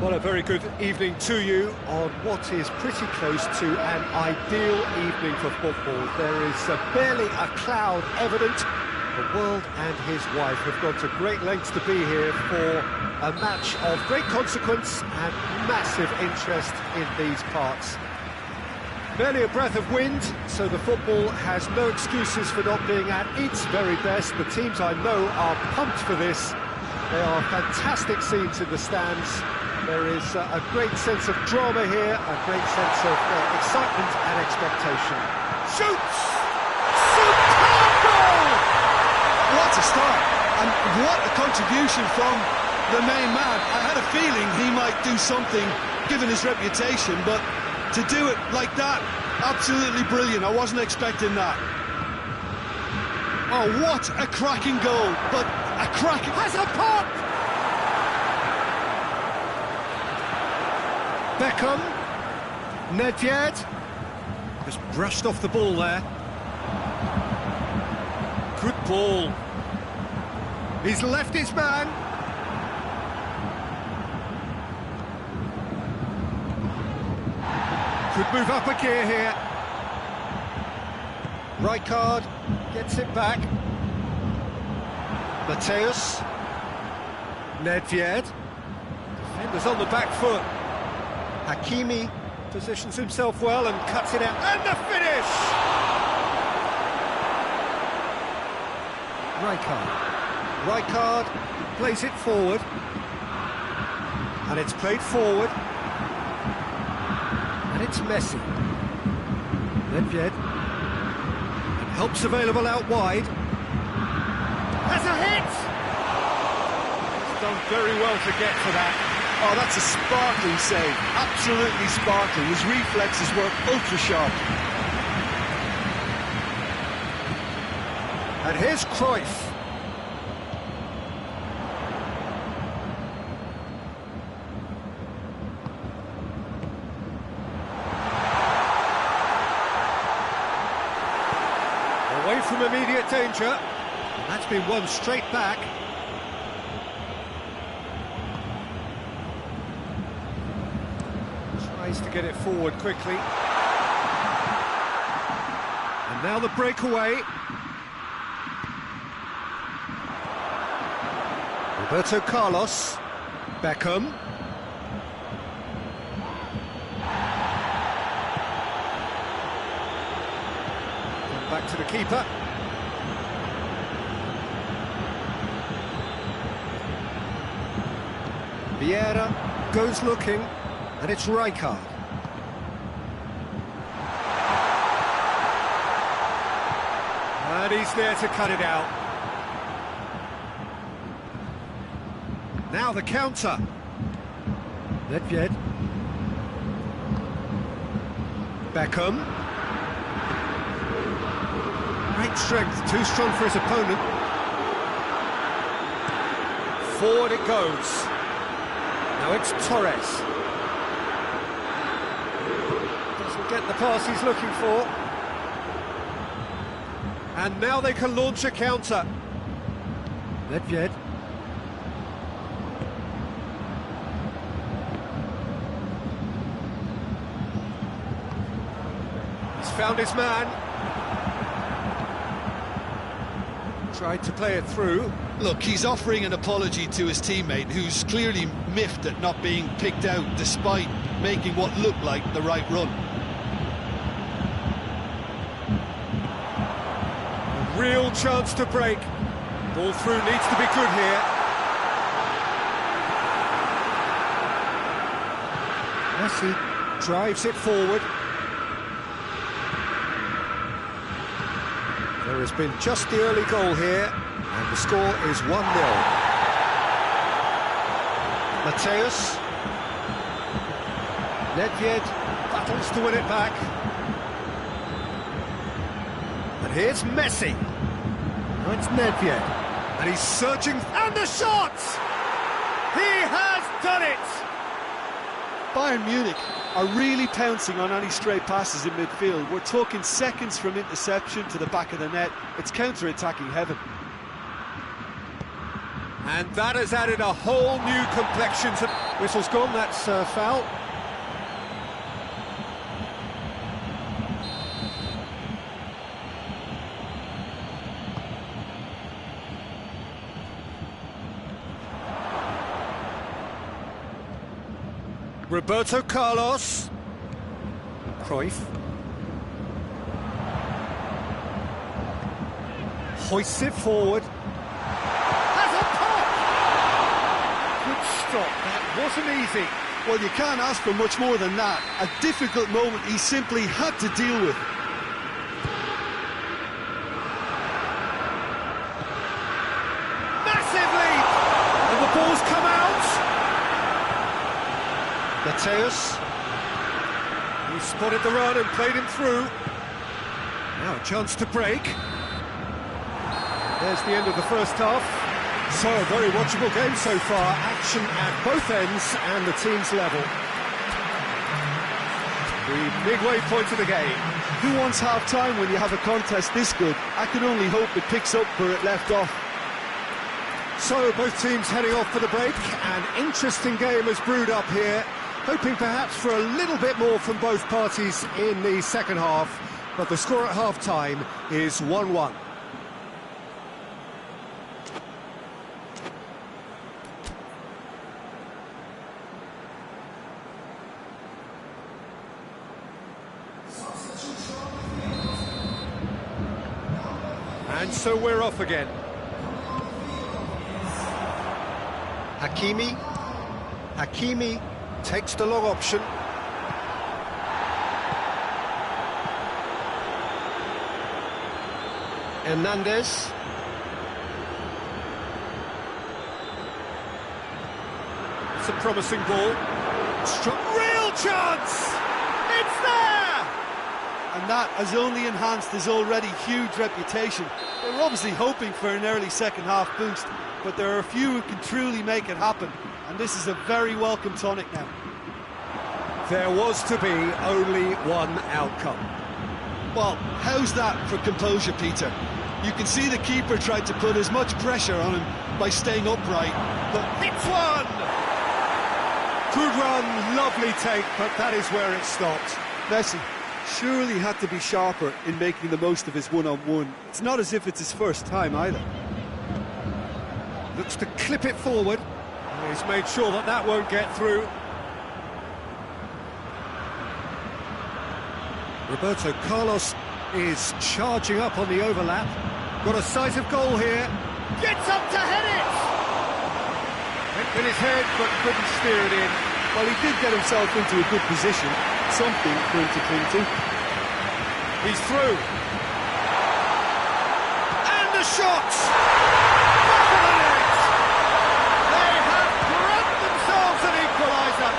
Well, a very good evening to you on what is pretty close to an ideal evening for football. There is barely a cloud evident. The world and his wife have gone to great lengths to be here for a match of great consequence and massive interest in these parts. Barely a breath of wind, so the football has no excuses for not being at its very best. The teams I know are pumped for this. They are fantastic scenes in the stands. There is a great sense of drama here, a great sense of excitement and expectation. Shoots! Superb goal! What a start, and what a contribution from the main man. I had a feeling he might do something, given his reputation, but to do it like that, absolutely brilliant. I wasn't expecting that. Oh, what a cracking goal, but a cracking... Has a pop! Beckham, Nedved, just brushed off the ball there. Good ball. He's left his man. Could move up a gear here. Rijkaard gets it back. Mateus, Nedved, defenders on the back foot. Hakimi positions himself well and cuts it out. And the finish! Rijkaard plays it forward. And it's played forward. And it's Messi. Nedved. And help's available out wide. Has a hit! He's done very well to get to that. Oh, that's a sparkling save. Absolutely sparkling. His reflexes were ultra sharp. And here's Cruyff. Away from immediate danger. That's been won straight back. Tries to get it forward quickly. And now the breakaway. Roberto Carlos. Beckham. Back to the keeper. Vieira goes looking, and it's Rijkaard. And he's there to cut it out. Now the counter. Nedved. Beckham. Great strength, too strong for his opponent. Forward it goes. Now it's Torres. Doesn't get the pass he's looking for. And now they can launch a counter. Nedved. He's found his man. Tried to play it through. Look, he's offering an apology to his teammate, who's clearly miffed at not being picked out despite making what looked like the right run. A real chance to break. Ball through needs to be good here. Messi drives it forward. There has been just the early goal here, and the score is 1-0. Mateus. Nedved battles to win it back. And here's Messi. Oh, it's Nedved. And he's searching, and the shot! He has done it! Bayern Munich are really pouncing on any stray passes in midfield. We're talking seconds from interception to the back of the net. It's counter-attacking heaven. And that has added a whole new complexion to... Whistle's gone, that's foul. Roberto Carlos. Cruyff. Hoists it forward. Has a pop! Good stop, that wasn't easy. Well, you can't ask for much more than that. A difficult moment he simply had to deal with. Massive lead! And the ball's come out. Mateus. He spotted the run and played him through. Now a chance to break. There's the end of the first half. So, a very watchable game so far. Action at both ends and the team's level. The midway point of the game. Who wants half-time when you have a contest this good? I can only hope it picks up where it left off. So, both teams heading off for the break. An interesting game has brewed up here. Hoping perhaps for a little bit more from both parties in the second half. But the score at half-time is 1-1. And so we're off again. Hakimi takes the long option. Hernandez. It's a promising ball. Real chance! It's there! And that has only enhanced his already huge reputation. They were obviously hoping for an early second-half boost, but there are a few who can truly make it happen, and this is a very welcome tonic now. There was to be only one outcome. Well, how's that for composure, Peter? You can see the keeper tried to put as much pressure on him by staying upright, but It's one! Good run, lovely take, but that is where it stopped. Messi surely had to be sharper in making the most of his one-on-one. It's not as if it's his first time either. Looks to clip it forward. He's made sure that that won't get through. Roberto Carlos is charging up on the overlap. Got a sight of goal here. Gets up to head it! Went with his head, but couldn't steer it in. Well, he did get himself into a good position, something for him to cling to. He's through. And the shot! Back of the net! They have grabbed themselves an equaliser.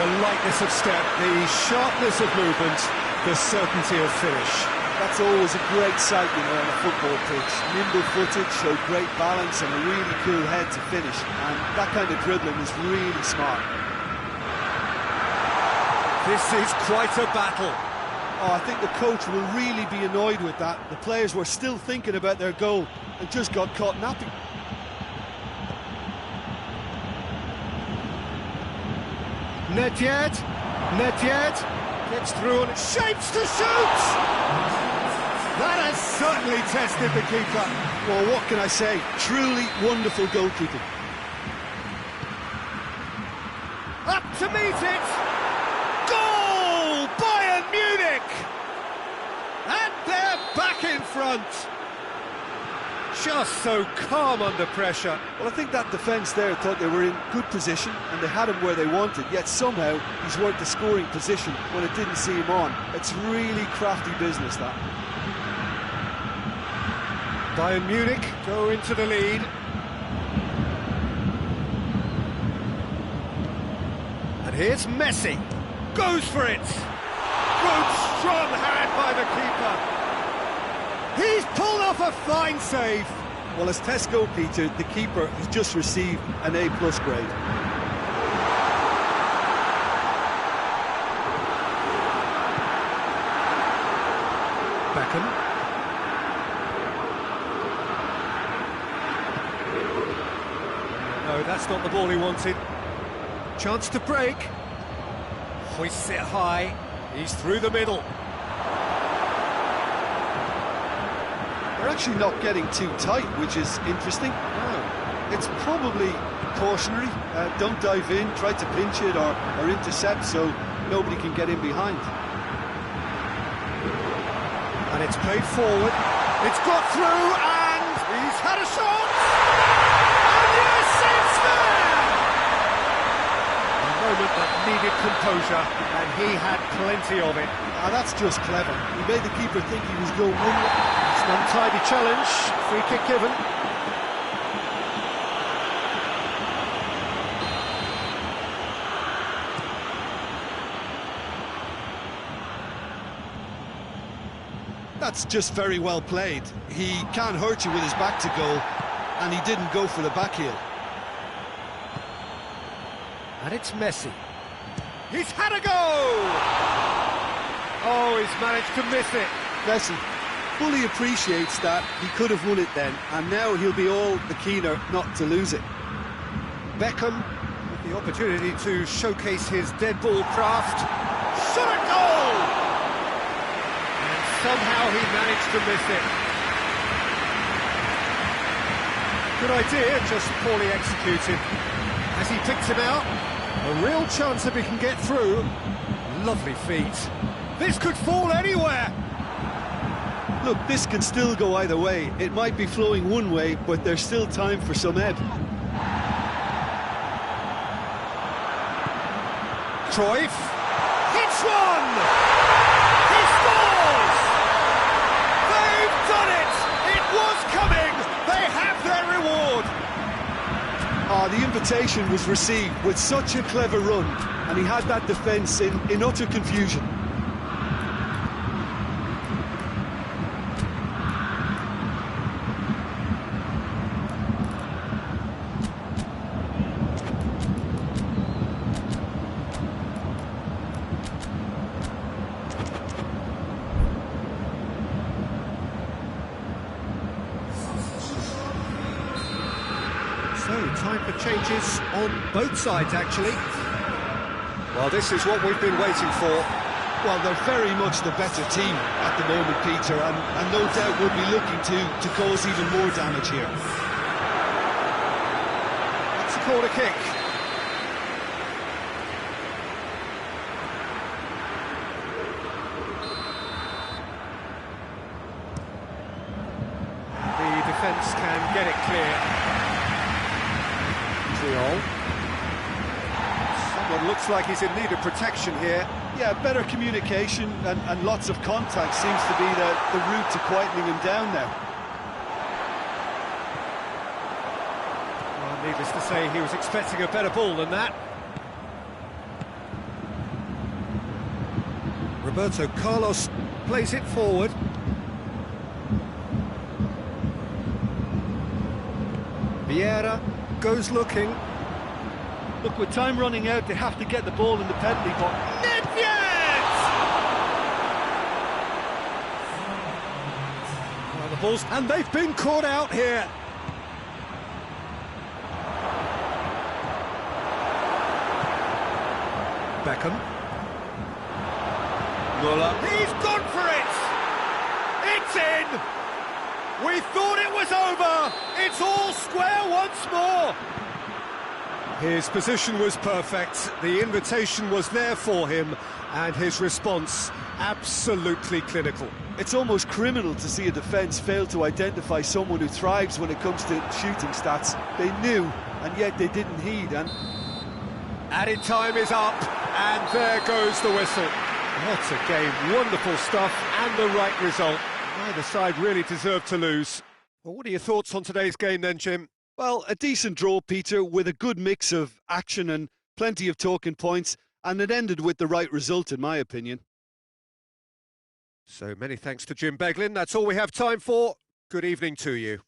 The lightness of step, the sharpness of movement, the certainty of finish. That's always a great sight, you know, on a football pitch. Nimble-footed, showed great balance and a really cool head to finish. And that kind of dribbling is really smart. This is quite a battle. Oh, I think the coach will really be annoyed with that. The players were still thinking about their goal and just got caught napping. Nedved gets through and shapes to shoot! That has certainly tested the keeper. Well, what can I say? Truly wonderful goalkeeping. Up to meet it! Goal! Bayern Munich! And they're back in front. Just so calm under pressure. Well, I think that defence there thought they were in good position and they had him where they wanted, yet somehow he's worked the scoring position when it didn't see him on. It's really crafty business, that. Bayern Munich go into the lead. And here's Messi. Goes for it. Good, strong hand by the keeper. He's pulled off a fine save. Well, as Tesco, Peter, the keeper has just received an A+ grade. Beckham. That's not the ball he wanted. Chance to break. Hoists it high. He's through the middle. They're actually not getting too tight, which is interesting. It's probably cautionary. Don't dive in, try to pinch it or intercept so nobody can get in behind. And it's played forward. It's got through and he's had a shot! And yes, it's there! A moment that needed composure, and he had plenty of it. That's just clever. He made the keeper think he was going one way. It's an untidy challenge, free kick given. That's just very well played. He can't hurt you with his back to goal, and he didn't go for the back heel. And it's Messi. He's had a go! Oh, he's managed to miss it. Messi fully appreciates that he could have won it then, and now he'll be all the keener not to lose it. Beckham with the opportunity to showcase his dead ball craft. Shot at goal! And somehow he managed to miss it. Good idea, just poorly executed. As he picks him out, a real chance if he can get through. Lovely feet. This could fall anywhere. Look, this can still go either way. It might be flowing one way, but there's still time for some ebb. Cruyff hits one! He scores! They've done it! It was coming! They have their reward! The invitation was received with such a clever run, and he had that defence in utter confusion. So, time for changes on both sides, actually. Well, this is what we've been waiting for. Well, they're very much the better team at the moment, Peter, and no doubt will be looking to cause even more damage here. That's a corner kick. The defence can get it clear. Someone looks like he's in need of protection here. Yeah, better communication and lots of contact seems to be the route to quietening him down now. Well, needless to say, he was expecting a better ball than that. Roberto Carlos plays it forward. Vieira goes looking. Look, with time running out, they have to get the ball in the penalty box. Well, the ball's... And they've been caught out here. Beckham. Muller. He's gone for it! It's in! We thought it was over! It's all square once more! His position was perfect, the invitation was there for him, and his response absolutely clinical. It's almost criminal to see a defence fail to identify someone who thrives when it comes to shooting stats. They knew, and yet they didn't heed, and... Added time is up, and there goes the whistle. What a game, wonderful stuff, and the right result. Neither side really deserved to lose. Well, what are your thoughts on today's game then, Jim? Well, a decent draw, Peter, with a good mix of action and plenty of talking points, and it ended with the right result, in my opinion. So many thanks to Jim Beglin. That's all we have time for. Good evening to you.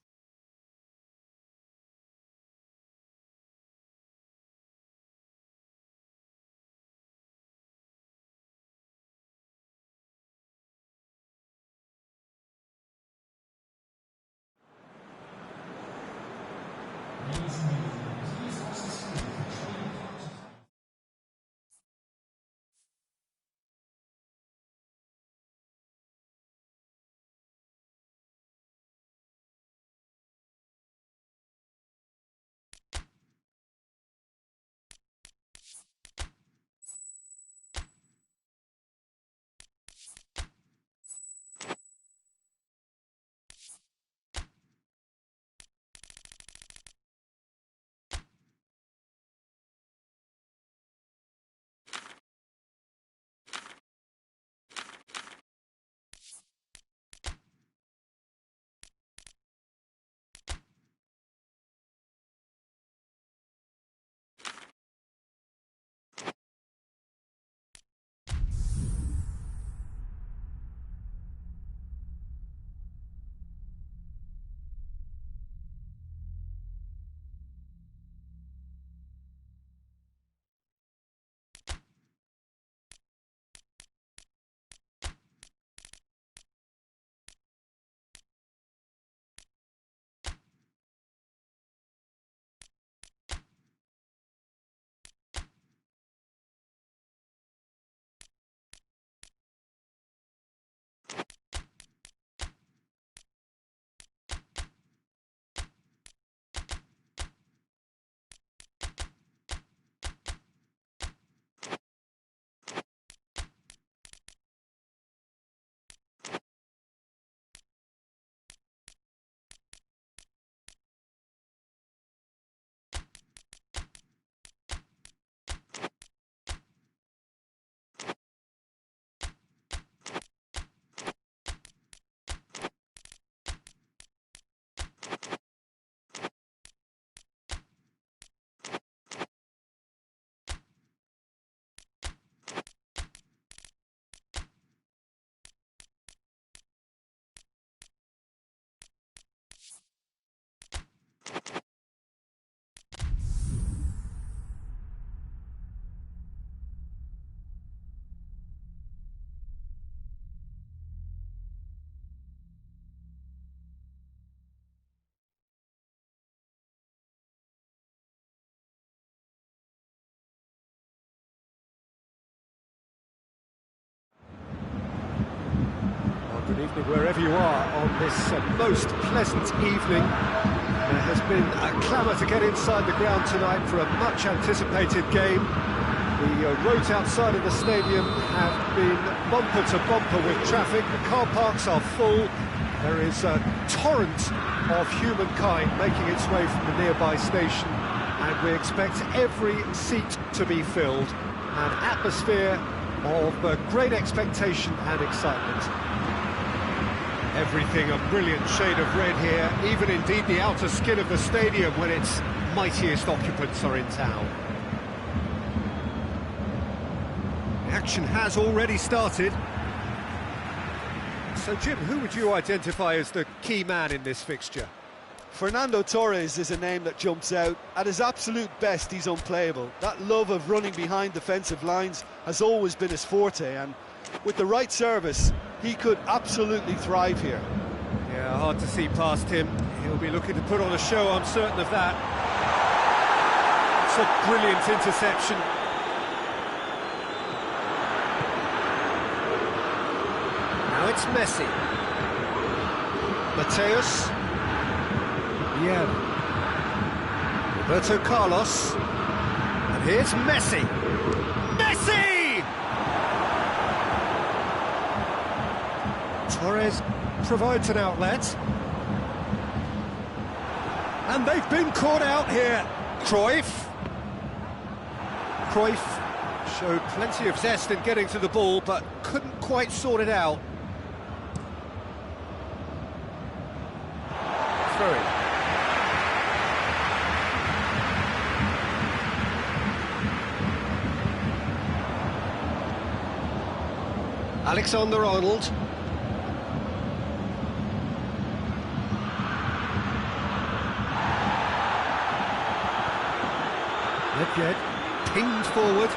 Good evening wherever you are on this most pleasant evening. There has been a clamour to get inside the ground tonight for a much anticipated game. The roads outside of the stadium have been bumper to bumper with traffic. The car parks are full. There is a torrent of humankind making its way from the nearby station, and we expect every seat to be filled. An atmosphere of great expectation and excitement. Everything a brilliant shade of red here, even indeed the outer skin of the stadium when its mightiest occupants are in town. The action has already started. So Jim, who would you identify as the key man in this fixture? Fernando Torres is a name that jumps out. At his absolute best, he's unplayable. That love of running behind defensive lines has always been his forte, and with the right service, he could absolutely thrive here. Yeah, hard to see past him. He'll be looking to put on a show, I'm certain of that. It's a brilliant interception. Now it's Messi. Mateus. Yeah. Roberto Carlos. And here's Messi. Messi! Torres provides an outlet. And they've been caught out here. Cruyff showed plenty of zest in getting to the ball, but couldn't quite sort it out. Through it. Alexander-Arnold. Nedved pinged forward.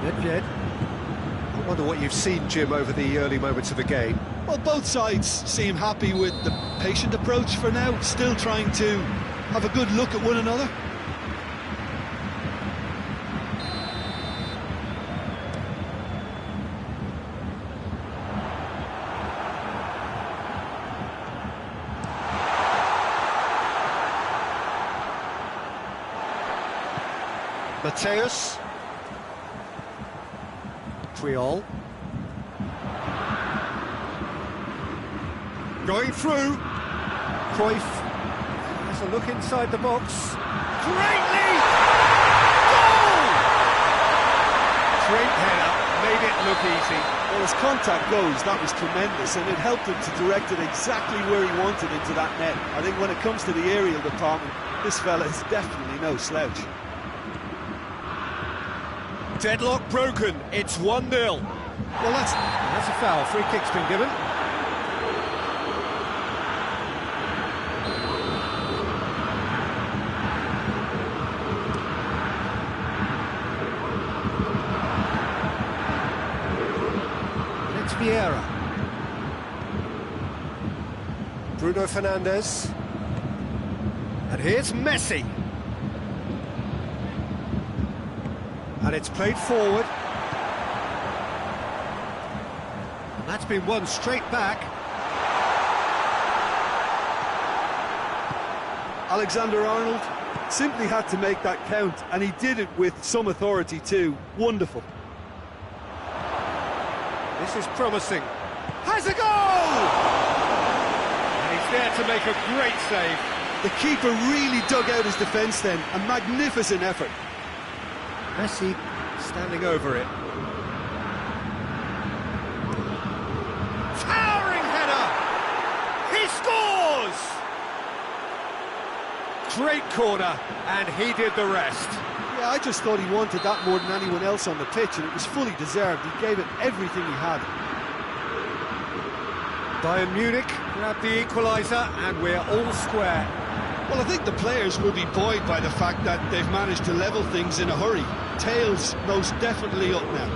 Nedved. I wonder what you've seen, Jim, over the early moments of the game. Well, both sides seem happy with the patient approach for now, still trying to have a good look at one another. Mateus. Triol. Going through. Cruyff has a look inside the box. Great lead! Goal! Great header, made it look easy. Well, as contact goes, that was tremendous, and it helped him to direct it exactly where he wanted into that net. I think when it comes to the aerial department, this fella is definitely no slouch. Deadlock broken, it's 1-0. Well, that's a foul. Free kick's been given. It's Vieira. Bruno Fernandes. And here's Messi. And it's played forward. And that's been won straight back. Alexander-Arnold simply had to make that count, and he did it with some authority too. Wonderful. This is promising. Has a goal! And he's there to make a great save. The keeper really dug out his defence then. A magnificent effort. Messi standing over it. Towering header! He scores! Great corner, and he did the rest. Yeah, I just thought he wanted that more than anyone else on the pitch, and it was fully deserved. He gave it everything he had. Bayern Munich grabbed the equaliser, and we're all square. Well, I think the players will be buoyed by the fact that they've managed to level things in a hurry. Tails most definitely up now.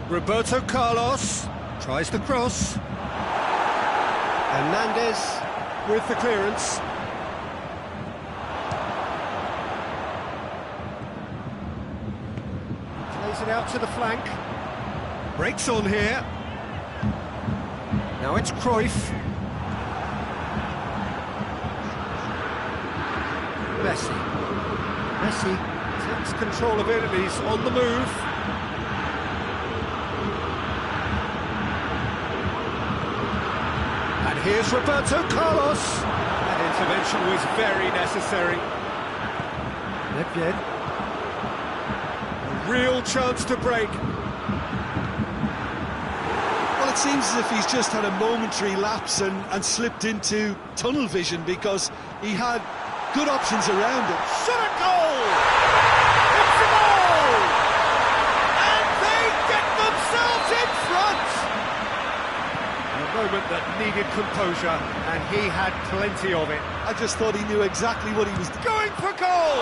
Roberto Carlos tries the cross. Hernandez with the clearance. out to the flank. Breaks on here. Now it's Cruyff. Messi takes control of it and he's on the move. And here's Roberto Carlos. That intervention was very necessary. Nedved. A real chance to break. Well, it seems as if he's just had a momentary lapse and slipped into tunnel vision, because he had good options around him. Shot a goal! It's a goal! And they get themselves in front! A moment that needed composure, and he had plenty of it. I just thought he knew exactly what he was doing. Going for goal!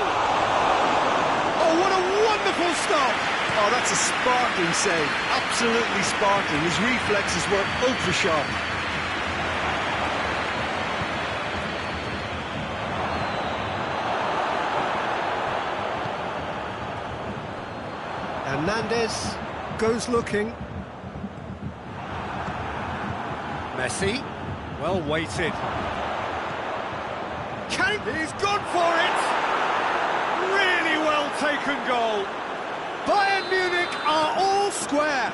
Oh, what a wonderful stop! Oh, that's a sparkling save. Absolutely sparkling. His reflexes were ultra sharp. Hernandez goes looking. Messi, well weighted. He's gone for it! Really well taken goal. Bayern Munich are all square.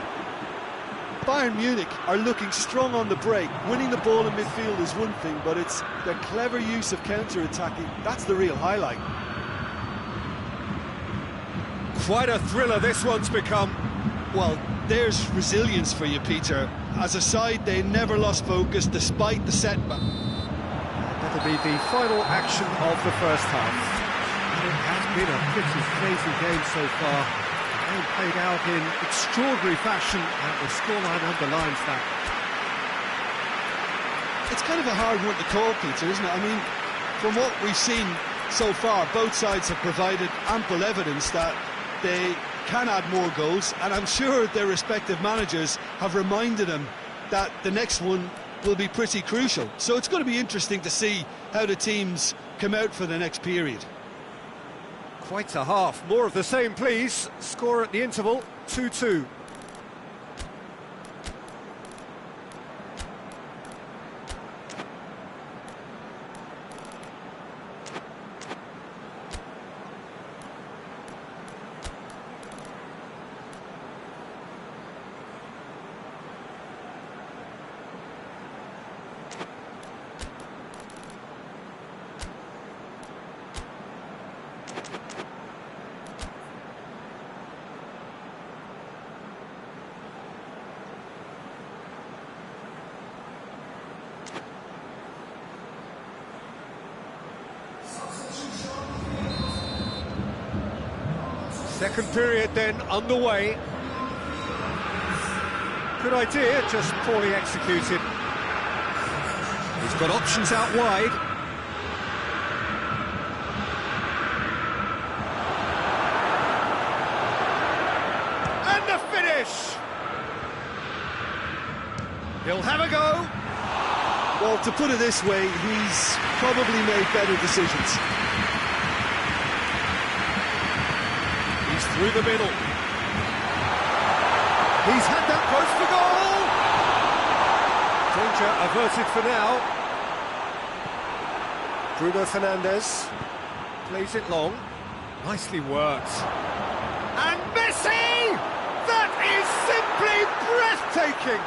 Bayern Munich are looking strong on the break. Winning the ball in midfield is one thing, but it's their clever use of counter-attacking. That's the real highlight. Quite a thriller this one's become. Well, there's resilience for you, Peter. As a side, they never lost focus despite the setback. That'll be the final action of the first half. It has been a pretty crazy game so far. They played out in extraordinary fashion, and the scoreline underlines that. It's kind of a hard one to call, Peter, isn't it? I mean, from what we've seen so far, both sides have provided ample evidence that they can add more goals, and I'm sure their respective managers have reminded them that the next one will be pretty crucial. So it's going to be interesting to see how the teams come out for the next period. Quite a half. More of the same, please. Score at the interval, 2-2. Second period then underway. Good idea, just poorly executed. He's got options out wide. And the finish! He'll have a go. Well, to put it this way, he's probably made better decisions. Through the middle. He's had that close for goal! Danger averted for now. Bruno Fernandes plays it long. Nicely worked. And Messi! That is simply breathtaking!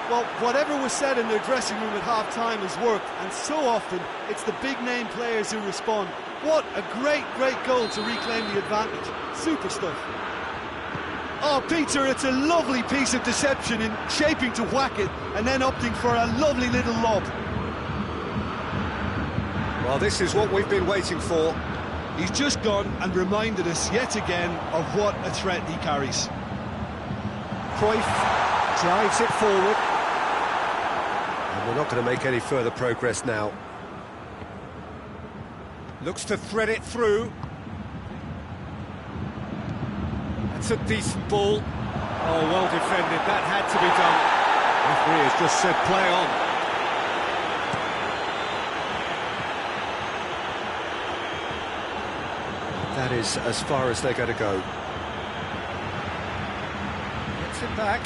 Well, whatever was said in their dressing room at half-time has worked, and so often it's the big-name players who respond. What a great, great goal to reclaim the advantage. Super stuff. Oh, Peter, it's a lovely piece of deception in shaping to whack it and then opting for a lovely little lob. Well, this is what we've been waiting for. He's just gone and reminded us yet again of what a threat he carries. Cruyff drives it forward. And we're not going to make any further progress now. Looks to thread it through. That's a decent ball. Oh, well defended. That had to be done. Referee has just said play on. That is as far as they're going to go. gets it back.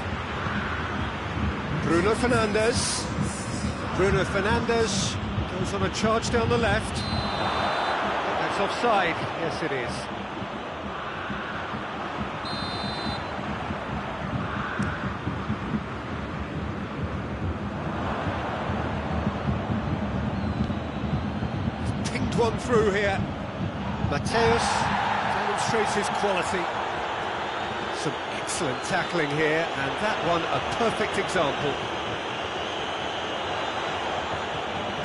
Bruno Fernandes. Bruno Fernandes goes on a charge down the left. That's offside. Yes, it is. He's pinged one through here. Mateus demonstrates his quality. Some excellent tackling here, and that one a perfect example.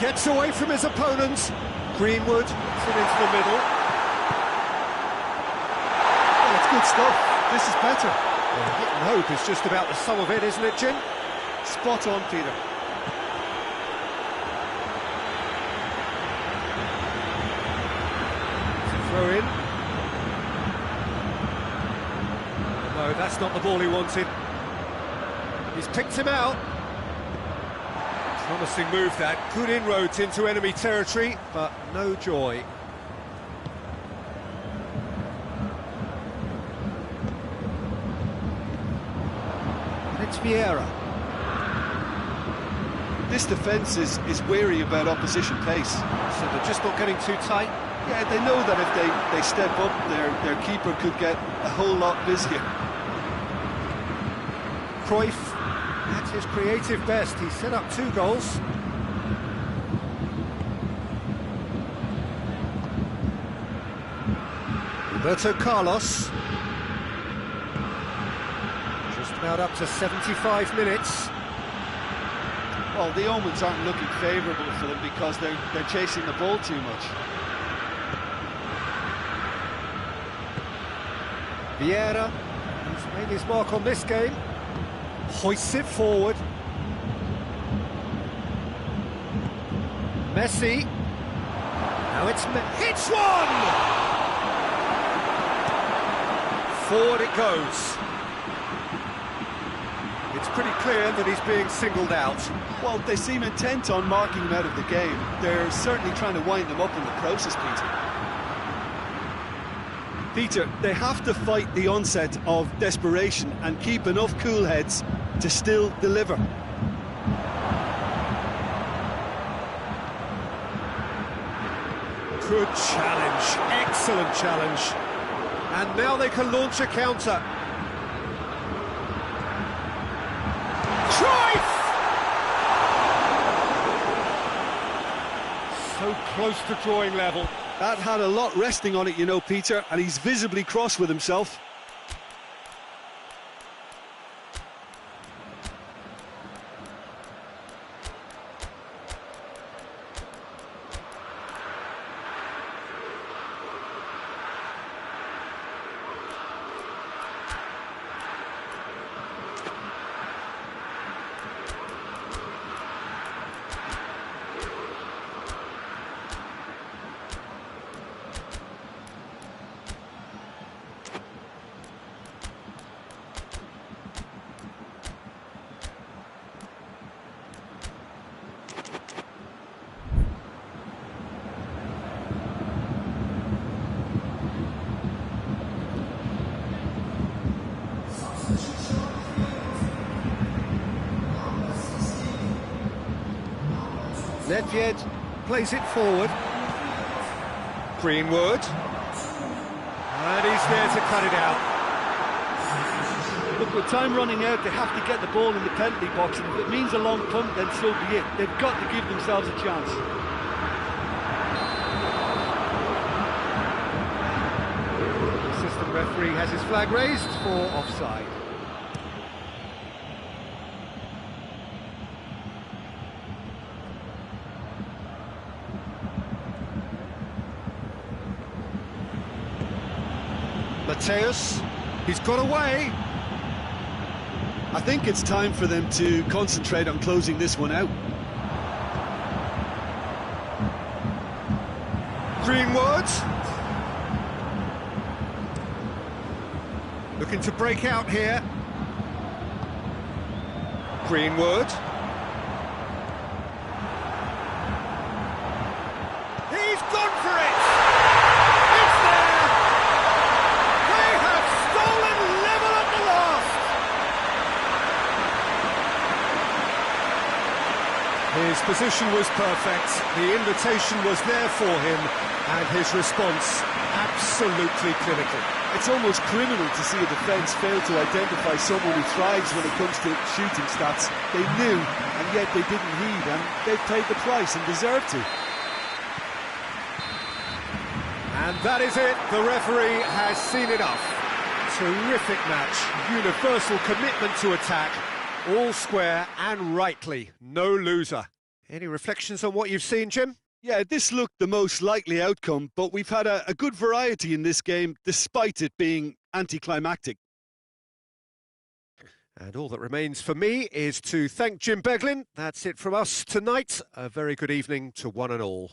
Gets away from his opponents. Greenwood puts it into the middle. Oh, it's good stuff. This is better. Well, hit and hope is just about the sum of it, isn't it, Jim? Spot on, Peter. Throw in. No, that's not the ball he wanted. He's picked him out. Promising move that. Good inroads into enemy territory, but no joy. And it's Vieira. This defence is wary about opposition pace. So they're just not getting too tight. Yeah, they know that if they step up, their keeper could get a whole lot busier. Cruyff, at his creative best, he set up 2 goals. Roberto Carlos. Just about up to 75 minutes. Well, the omens aren't looking favourable for them because they're chasing the ball too much. Vieira, who's made his mark on this game, hoists it forward. Messi. Now it's hits one! Forward it goes. It's pretty clear that he's being singled out. Well, they seem intent on marking him out of the game. They're certainly trying to wind them up in the process, Peter. Peter, they have to fight the onset of desperation and keep enough cool heads to still deliver. Good challenge, excellent challenge. And now they can launch a counter. Cruyff! So close to drawing level. That had a lot resting on it, you know, Peter, and he's visibly cross with himself. Nedved plays it forward. Greenwood. And he's there to cut it out. Look, with time running out, they have to get the ball in the penalty box, and if it means a long punt, then so be it. They've got to give themselves a chance. The assistant referee has his flag raised for offside. Mateus, he's got away. I think it's time for them to concentrate on closing this one out. Greenwood. Looking to break out here. Greenwood. He's gone for it! It's there! They have stolen level at the last! position was perfect, the invitation was there for him, and his response absolutely clinical. It's almost criminal to see a defence fail to identify someone who thrives when it comes to shooting stats. They knew, and yet they didn't heed, and they paid the price and deserved to. And that is it, the referee has seen enough. Terrific match, universal commitment to attack, all square and rightly, no loser. Any reflections on what you've seen, Jim? Yeah, this looked the most likely outcome, but we've had a good variety in this game, despite it being anticlimactic. And all that remains for me is to thank Jim Beglin. That's it from us tonight. A very good evening to one and all.